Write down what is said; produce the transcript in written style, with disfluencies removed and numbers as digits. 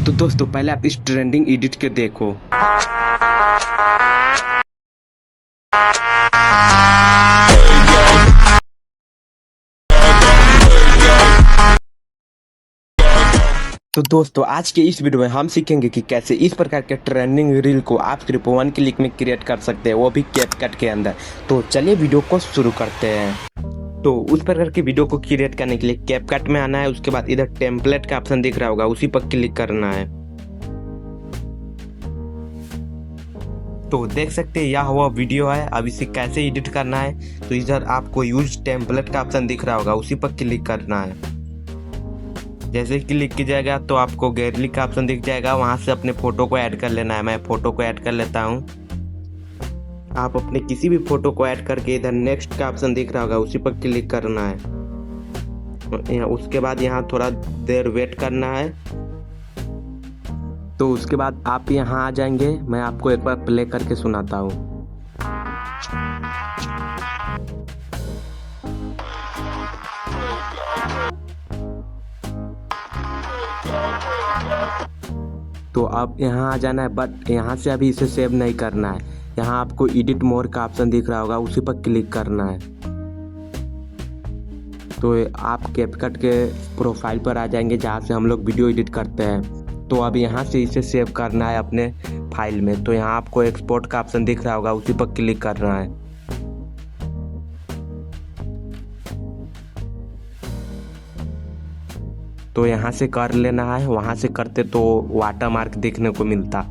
तो दोस्तों पहले आप इस ट्रेंडिंग एडिट के देखो। तो दोस्तों आज के इस वीडियो में हम सीखेंगे कि कैसे इस प्रकार के ट्रेंडिंग रील को आप सिर्फ 1 क्लिक में क्रिएट कर सकते हैं, वो भी कैपकट के अंदर। तो चलिए वीडियो को शुरू करते हैं। तो उस प्रकार की वीडियो को क्रिएट करने के लिए कैपकट में आना है। उसके बाद इधर टेम्पलेट का ऑप्शन दिख रहा होगा, उसी पर क्लिक करना है। तो देख सकते हैं यह हुआ वीडियो है। अब इसे कैसे एडिट करना है, तो इधर आपको यूज टेम्पलेट का ऑप्शन दिख रहा होगा, उसी पर क्लिक करना है। जैसे क्लिक कीजिएगा तो आपको गैलरी का ऑप्शन दिख जाएगा, वहां से अपने फोटो को ऐड कर लेना है। मैं फोटो को ऐड कर लेता हूं। आप अपने किसी भी फोटो को ऐड करके इधर नेक्स्ट का ऑप्शन दिख रहा होगा, उसी पर क्लिक करना है। उसके बाद यहाँ थोड़ा देर वेट करना है। तो उसके बाद आप यहाँ आ जाएंगे। मैं आपको एक बार प्ले करके सुनाता हूँ। तो अब यहाँ आ जाना है, बट यहाँ से अभी इसे सेव नहीं करना है। यहाँ आपको एडिट मोर का ऑप्शन दिख रहा होगा, उसी पर क्लिक करना है। तो आप कैपकट के प्रोफाइल पर आ जाएंगे, जहाँ से हम लोग वीडियो एडिट करते हैं। तो अब यहाँ से इसे सेव करना है अपने फाइल में। तो यहाँ आपको एक्सपोर्ट का ऑप्शन दिख रहा होगा, उसी पर क्लिक करना है। तो यहाँ से कर लेना है। वहाँ से करते तो वाटरमार्क देखने को मिलता।